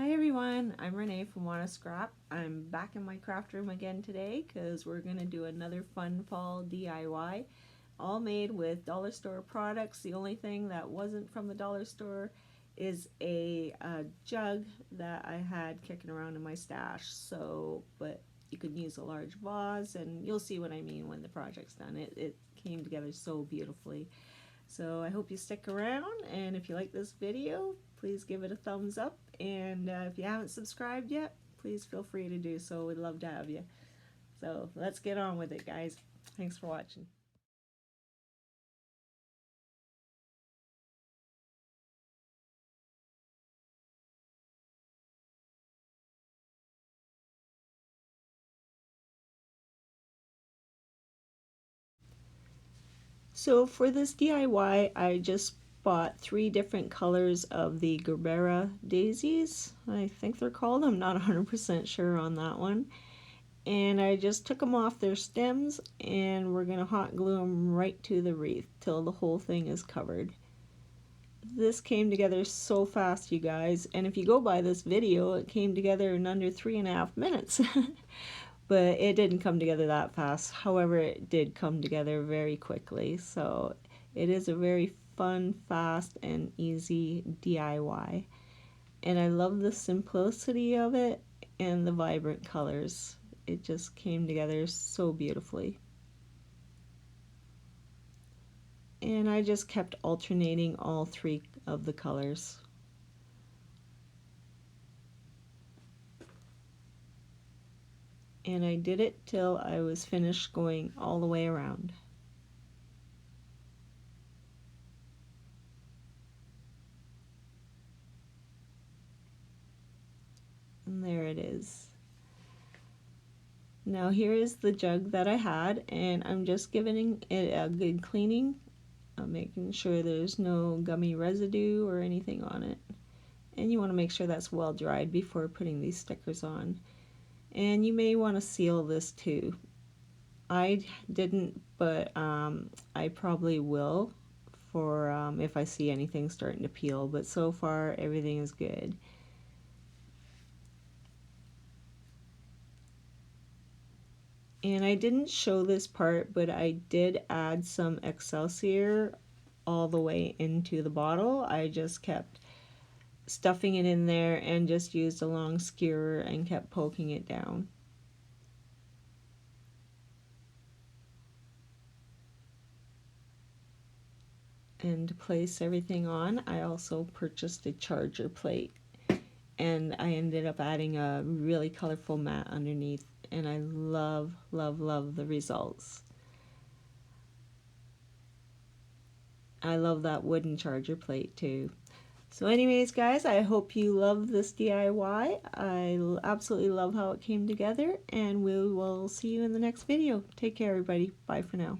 Hi everyone, I'm Renee from Wanna Scrap. I'm back in my craft room again today because we're going to do another fun fall DIY, all made with dollar store products. The only thing that wasn't from the dollar store is a jug that I had kicking around in my stash. But you could use a large vase, and you'll see what I mean when the project's done. It came together so beautifully. So I hope you stick around, and if you like this video, please give it a thumbs up, and if you haven't subscribed yet, please feel free to do so. We'd love to have you. So let's get on with it, guys. Thanks for watching. So for this DIY, I just bought 3 different colors of the Gerbera Daisies, I think they're called. I'm not 100% sure on that one. And I just took them off their stems, and we're going to hot glue them right to the wreath till the whole thing is covered. This came together so fast, you guys, and if you go by this video, it came together in under 3.5 minutes. But it didn't come together that fast. However, it did come together very quickly. So it is a very fun, fast, and easy DIY. And I love the simplicity of it and the vibrant colors. It just came together so beautifully. And I just kept alternating all 3 of the colors. And I did it till I was finished going all the way around. And there it is. Now here is the jug that I had, and I'm just giving it a good cleaning. I'm making sure there's no gummy residue or anything on it. And you want to make sure that's well dried before putting these stickers on. And you may want to seal this too. I didn't, but I probably will for if I see anything starting to peel, but so far everything is good. And I didn't show this part, but I did add some Excelsior all the way into the bottle. I just kept stuffing it in there and just used a long skewer and kept poking it down. And to place everything on, I also purchased a charger plate, and I ended up adding a really colorful mat underneath, and I love, love, love the results. I love that wooden charger plate too. So anyways, guys, I hope you love this DIY. I absolutely love how it came together, and we will see you in the next video. Take care, everybody. Bye for now.